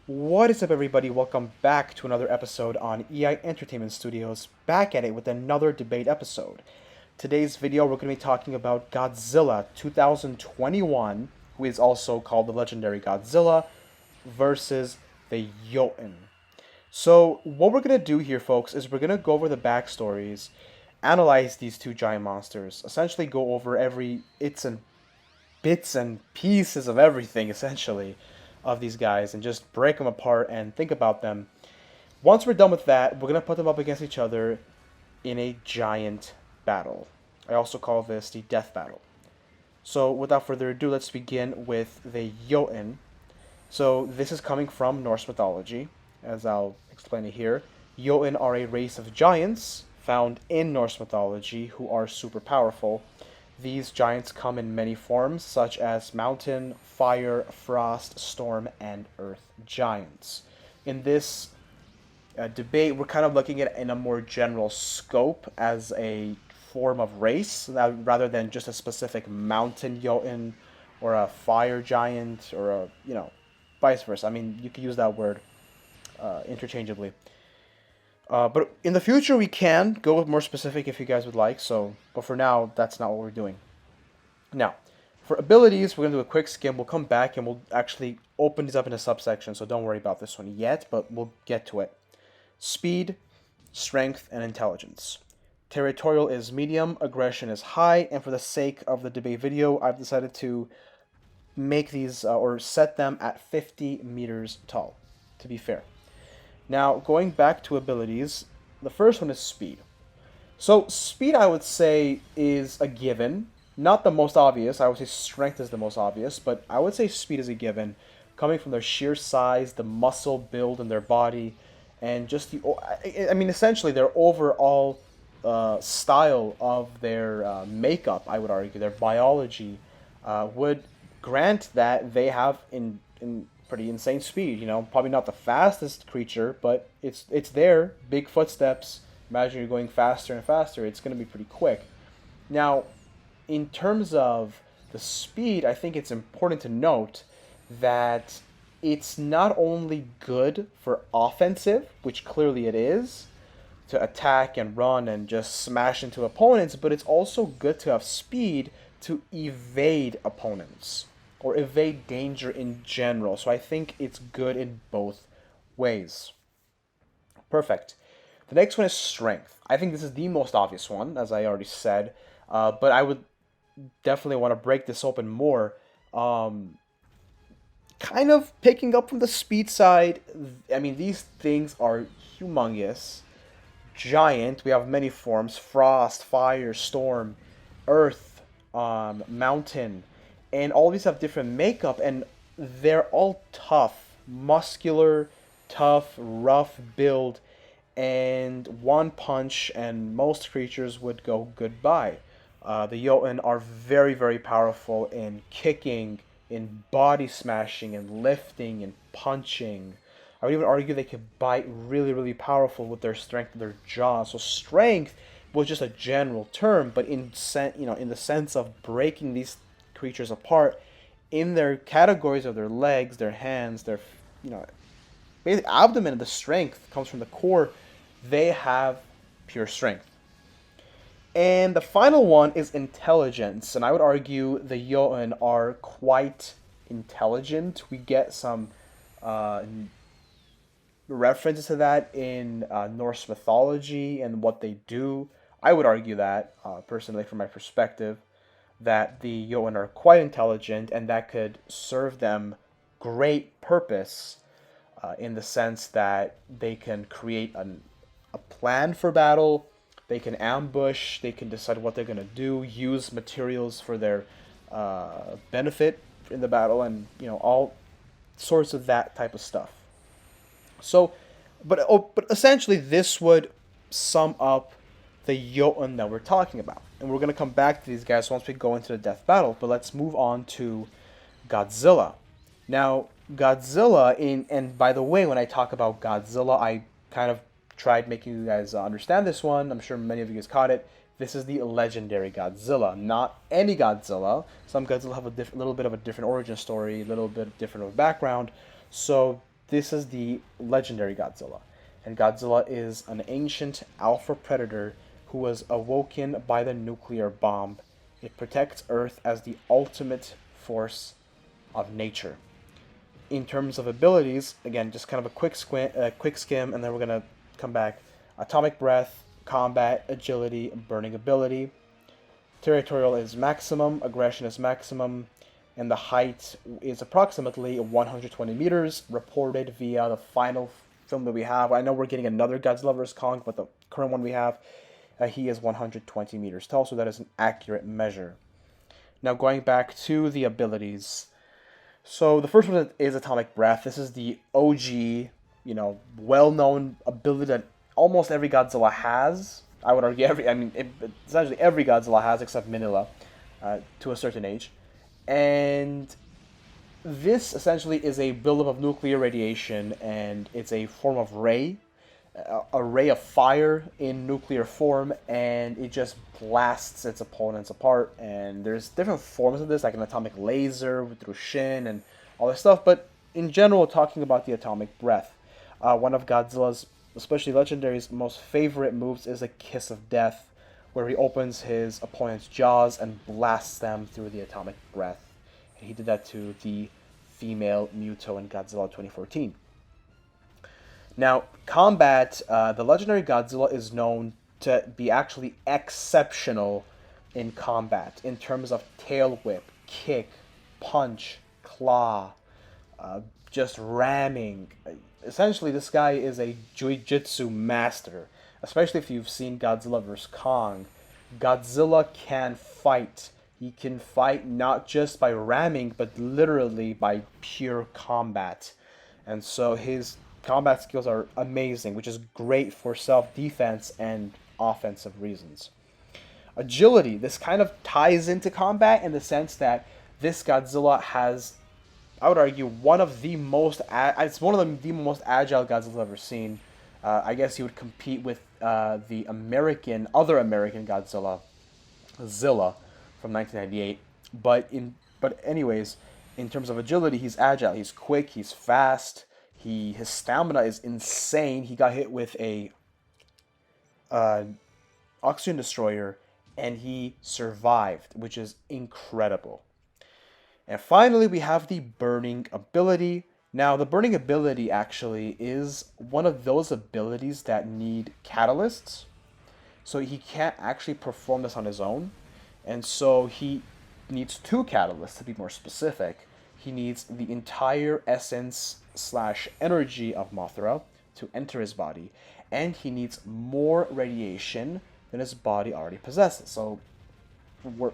What is up, everybody? Welcome back to another episode on EI Entertainment Studios, back at it with another debate episode. Today's video, we're going to be talking about Godzilla 2021, who is also called the legendary Godzilla, versus the Jotun. So, what we're going to do here, folks, is we're going to go over the backstories, analyze these two giant monsters, essentially go over every its and bits and pieces of everything, essentially, of these guys and just break them apart and think about them. Once we're done with that, we're going to put them up against each other in a giant battle. I also call this the death battle. So, without further ado, let's begin with the Jotun. So, this is coming from Norse mythology, as I'll explain it here. Jotun are a race of giants found in Norse mythology who are super powerful. These giants come in many forms, such as mountain, fire, frost, storm, and earth giants. In this debate, we're kind of looking at it in a more general scope as a form of race, rather than just a specific mountain Jotun or a fire giant or vice versa. I mean, you could use that word interchangeably. But in the future, we can go with more specific if you guys would like. So, but for now, that's not what we're doing. Now, for abilities, we're gonna do a quick skim. We'll come back and we'll actually open these up in a subsection. So don't worry about this one yet, but we'll get to it. Speed, strength, and intelligence. Territorial is medium, aggression is high, and for the sake of the debate video, I've decided to make these or set them at 50 meters tall, to be fair. Now, going back to abilities, the first one is speed. So, speed, I would say, is a given. Not the most obvious. I would say strength is the most obvious, but I would say speed is a given, coming from their sheer size, the muscle build in their body, and just I mean, essentially, their overall style of their makeup, I would argue, their biology, would grant that they have in pretty insane speed. You know, probably not the fastest creature, but it's there. Big footsteps. Imagine you're going faster and faster. It's going to be pretty quick. Now, in terms of the speed, I think it's important to note that it's not only good for offensive, which clearly it is, to attack and run and just smash into opponents, but it's also good to have speed to evade opponents or evade danger in general. So I think it's good in both ways. Perfect. The next one is strength. I think this is the most obvious one, as I already said, but I would definitely want to break this open more. Kind of picking up from the speed side, I mean, these things are humongous, giant. We have many forms: frost, fire, storm, earth, mountain, and all these have different makeup, and they're all tough, muscular, tough, rough build, and one punch, and most creatures would go goodbye. The Jotun are very, very powerful in kicking, in body smashing, and lifting, and punching. I would even argue they could bite really, really powerful with their strength of their jaws. So strength was just a general term, but in the sense of breaking these creatures apart, in their categories of their legs, their hands, their basically abdomen, the strength comes from the core. They have pure strength. And the final one is intelligence, and I would argue the Jotun are quite intelligent. We get some references to that in Norse mythology and what they do. I would argue that, personally, from my perspective, that the Jotun are quite intelligent, and that could serve them great purpose in the sense that they can create a plan for battle. They can ambush. They can decide what they're gonna do. Use materials for their benefit in the battle, and all sorts of that type of stuff. So, but essentially, this would sum up the Jotun that we're talking about, and we're gonna come back to these guys once we go into the death battle. But let's move on to Godzilla. Now, Godzilla and by the way, when I talk about Godzilla, I kind of tried making you guys understand this one. I'm sure many of you guys caught it. This is the legendary Godzilla, not any Godzilla. Some Godzilla have a little bit of a different origin story, a little bit different of a background. So this is the legendary Godzilla. And Godzilla is an ancient alpha predator who was awoken by the nuclear bomb. It protects Earth as the ultimate force of nature. In terms of abilities, again, just kind of a quick skim, and then we're gonna come back. Atomic breath, combat, agility, burning ability. Territorial is maximum, aggression is maximum, and the height is approximately 120 meters, reported via the final film that we have. I know we're getting another Godzilla vs. Kong, but the current one we have, he is 120 meters tall, so that is an accurate measure. Now going back to the abilities. So the first one is Atomic Breath. This is the OG, well-known ability that almost every Godzilla has. I would argue essentially every Godzilla has except Minilla, to a certain age. And this essentially is a buildup of nuclear radiation, and it's a form of ray, a ray of fire in nuclear form, and it just blasts its opponents apart. And there's different forms of this, like an atomic laser through Shin and all this stuff. But in general, talking about the Atomic Breath, one of Godzilla's, especially Legendary's, most favorite moves is a Kiss of Death, where he opens his opponent's jaws and blasts them through the Atomic Breath. And he did that to the female Muto in Godzilla 2014. Now, combat, the legendary Godzilla is known to be actually exceptional in combat in terms of tail whip, kick, punch, claw, just ramming. Essentially, this guy is a jiu-jitsu master, especially if you've seen Godzilla vs. Kong. Godzilla can fight. He can fight not just by ramming, but literally by pure combat. And so his combat skills are amazing, which is great for self-defense and offensive reasons. Agility. This kind of ties into combat in the sense that this Godzilla has, I would argue, one of the most agile Godzilla I've ever seen. I guess he would compete with the other American Godzilla, Zilla, from 1998. But anyways, in terms of agility, he's agile, he's quick, he's fast. His stamina is insane. He got hit with a oxygen destroyer, and he survived, which is incredible. And finally, we have the burning ability. Now, the burning ability actually is one of those abilities that need catalysts. So he can't actually perform this on his own. And so he needs two catalysts, to be more specific. He needs the entire essence / energy of Mothra to enter his body. And he needs more radiation than his body already possesses. So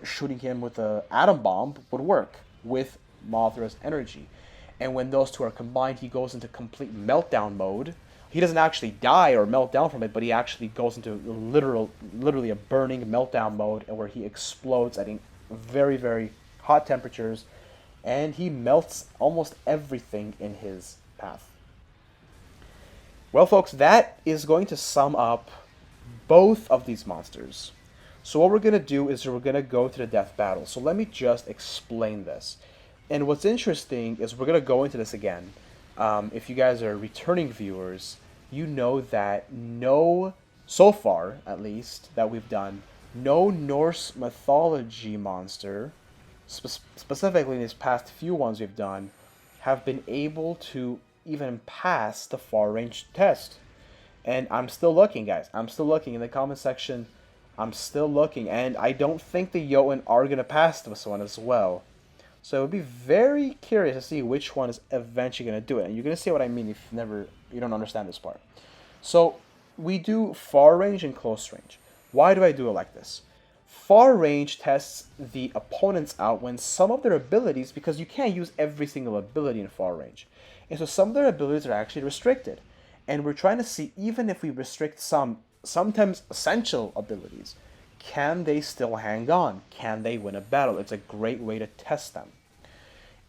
shooting him with an atom bomb would work with Mothra's energy. And when those two are combined, he goes into complete meltdown mode. He doesn't actually die or melt down from it, but he actually goes into literally a burning meltdown mode, where he explodes at very, very hot temperatures, and he melts almost everything in his path. Well, folks, that is going to sum up both of these monsters. So what we're going to do is we're going to go to the death battle. So let me just explain this. And what's interesting is we're going to go into this again. If you guys are returning viewers, you know that so far at least, that we've done, no Norse mythology monster, specifically in these past few ones we've done, have been able to even pass the far range test. And I'm still looking, guys. I'm still looking in the comment section. I'm still looking, and I don't think the JOTUNN are going to pass this one as well. So it would be very curious to see which one is eventually going to do it. And you're going to see what I mean if you don't understand this part. So we do far range and close range. Why do I do it like this? Far range tests the opponents out when some of their abilities, because you can't use every single ability in far range. And so some of their abilities are actually restricted. And we're trying to see, even if we restrict some sometimes essential abilities, can they still hang on? Can they win a battle? It's a great way to test them.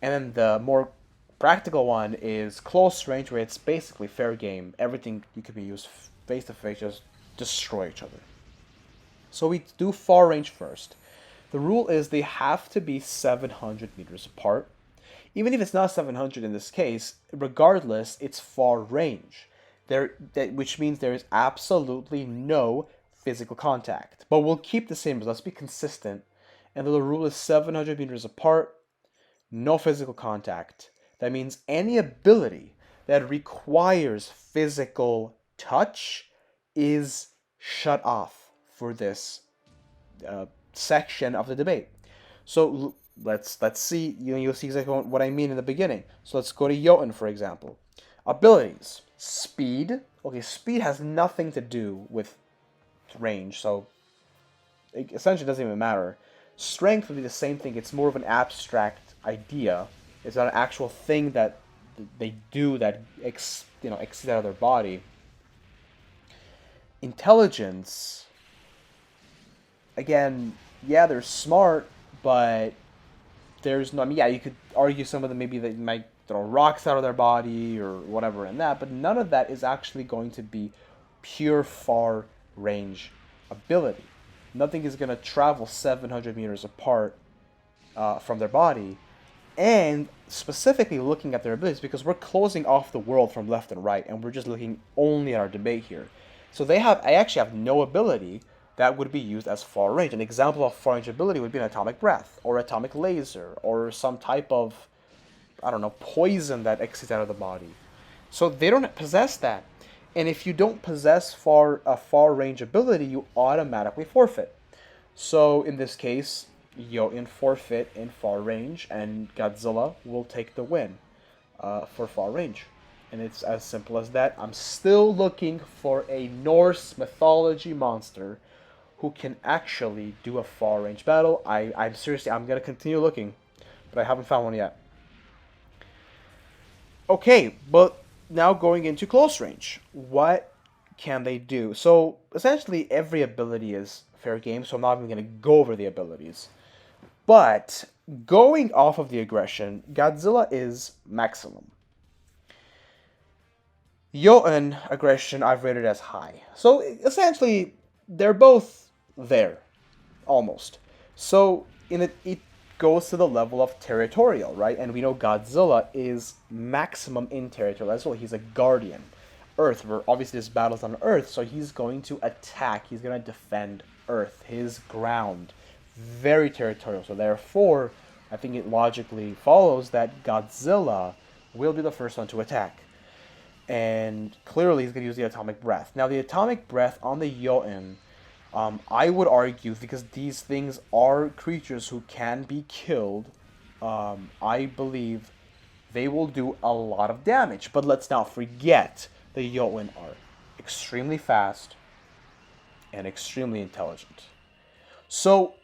And then the more practical one is close range, where it's basically fair game. Everything you could be used face to face, just destroy each other. So we do far range first. The rule is they have to be 700 meters apart. Even if it's not 700 in this case, regardless, it's far range. Which means there is absolutely no physical contact. But we'll keep the same, let's be consistent. And the rule is 700 meters apart, no physical contact. That means any ability that requires physical touch is shut off for this section of the debate. So let's see. You'll see exactly what I mean in the beginning. So let's go to Jotun, for example. Abilities: speed. Okay, speed has nothing to do with range, so it essentially doesn't even matter. Strength would be the same thing. It's more of an abstract idea. It's not an actual thing that they do that exceeds out of their body. Intelligence. Again, yeah, they're smart, but there's no. I mean, yeah, you could argue some of them maybe they might throw rocks out of their body or whatever, and that, but none of that is actually going to be pure far range ability. Nothing is going to travel 700 meters apart from their body. And specifically looking at their abilities, because we're closing off the world from left and right, and we're just looking only at our debate here. So I actually have no ability that would be used as far range. An example of far range ability would be an atomic breath, or atomic laser, or some type of, I don't know, poison that exits out of the body. So they don't possess that. And if you don't possess a far range ability, you automatically forfeit. So in this case, Jotun forfeit in far range, and Godzilla will take the win for far range. And it's as simple as that. I'm still looking for a Norse mythology monster who can actually do a far range battle. I'm seriously, I'm going to continue looking, but I haven't found one yet. Okay, but now going into close range. What can they do? So essentially every ability is fair game, so I'm not even going to go over the abilities. But going off of the aggression, Godzilla is maximum. Jotun aggression I've rated as high. So essentially they're both there, almost. So it goes to the level of Territorial, right? And we know Godzilla is maximum in Territorial as well. He's a guardian. Earth, where obviously this battle's on Earth, so he's going to attack, he's going to defend Earth, his ground. Very territorial. So therefore, I think it logically follows that Godzilla will be the first one to attack. And clearly he's going to use the atomic breath. Now the atomic breath on the Jotun, I would argue, because these things are creatures who can be killed, I believe they will do a lot of damage. But let's not forget, the Jotun are extremely fast and extremely intelligent. So,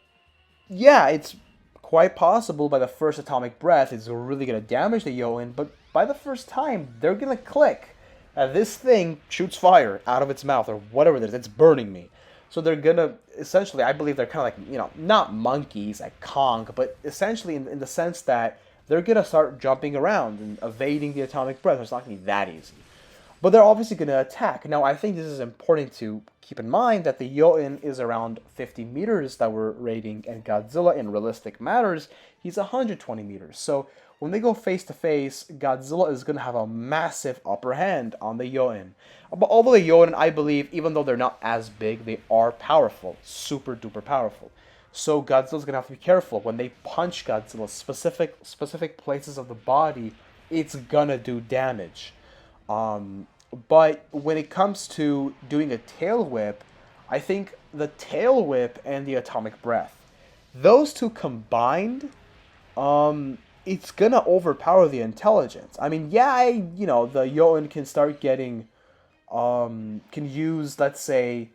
yeah, it's quite possible by the first atomic breath it's really going to damage the Jotun, but by the first time, they're going to click. This thing shoots fire out of its mouth, or whatever it is, it's burning me. So they're going to, essentially, I believe they're kind of like, not monkeys like Kong, but essentially in the sense that they're going to start jumping around and evading the atomic breath. It's not going to be that easy. But they're obviously going to attack. Now, I think this is important to keep in mind that the Jotun is around 50 meters that we're rating, and Godzilla, in realistic matters, he's 120 meters. So when they go face to face, Godzilla is going to have a massive upper hand on the Jotun. But although the Jotun, I believe, even though they're not as big, they are powerful, super duper powerful. So Godzilla's going to have to be careful. When they punch Godzilla, specific places of the body, it's going to do damage. But when it comes to doing a tail whip, I think the tail whip and the atomic breath, those two combined, it's gonna overpower the intelligence. I mean, yeah, the Jotun can start getting, can use, let's say,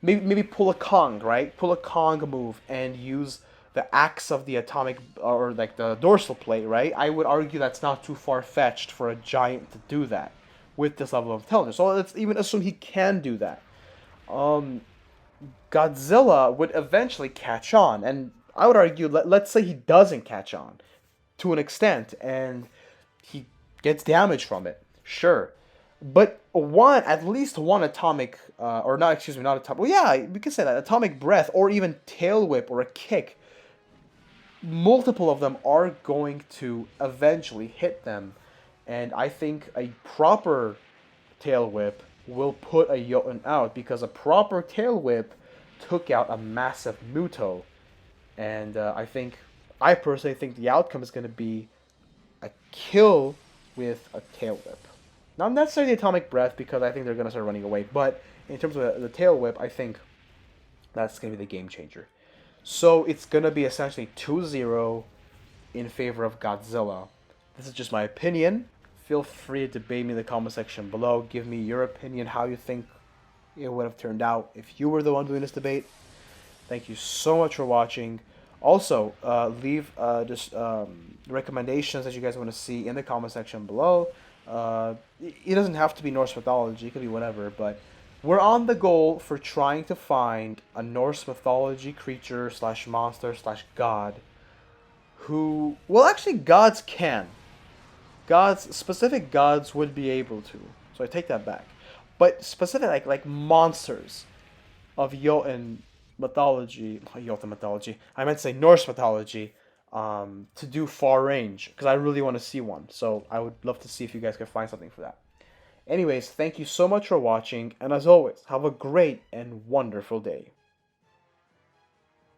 maybe pull a Kong, right? Pull a Kong move and use the axe of the atomic, or like the dorsal plate, right? I would argue that's not too far-fetched for a giant to do that with this level of intelligence. So let's even assume he can do that. Godzilla would eventually catch on, and I would argue, let's say he doesn't catch on to an extent, and he gets damage from it. Sure. But at least one atomic, or not, excuse me, not atomic, well, yeah, we can say that, atomic breath, or even tail whip, or a kick, multiple of them are going to eventually hit them, and I think a proper tail whip will put a Jotun out, because a proper tail whip took out a massive Muto, and I personally think the outcome is going to be a kill with a tail whip. Not necessarily atomic breath, because I think they're going to start running away, but in terms of the tail whip, I think that's going to be the game changer. So it's going to be essentially 2-0 in favor of Godzilla. This is just my opinion. Feel free to debate me in the comment section below. Give me your opinion, how you think it would have turned out if you were the one doing this debate. Thank you so much for watching. Also, leave just recommendations that you guys want to see in the comment section below. It doesn't have to be Norse mythology. It could be whatever, but we're on the goal for trying to find a Norse mythology creature slash monster slash god who... Well, actually, gods can. Specific gods would be able to. So I take that back. But specific, like monsters of Jotun mythology, I meant to say Norse mythology, to do far range, because I really want to see one. So I would love to see if you guys could find something for that. Anyways, thank you so much for watching, and as always, have a great and wonderful day.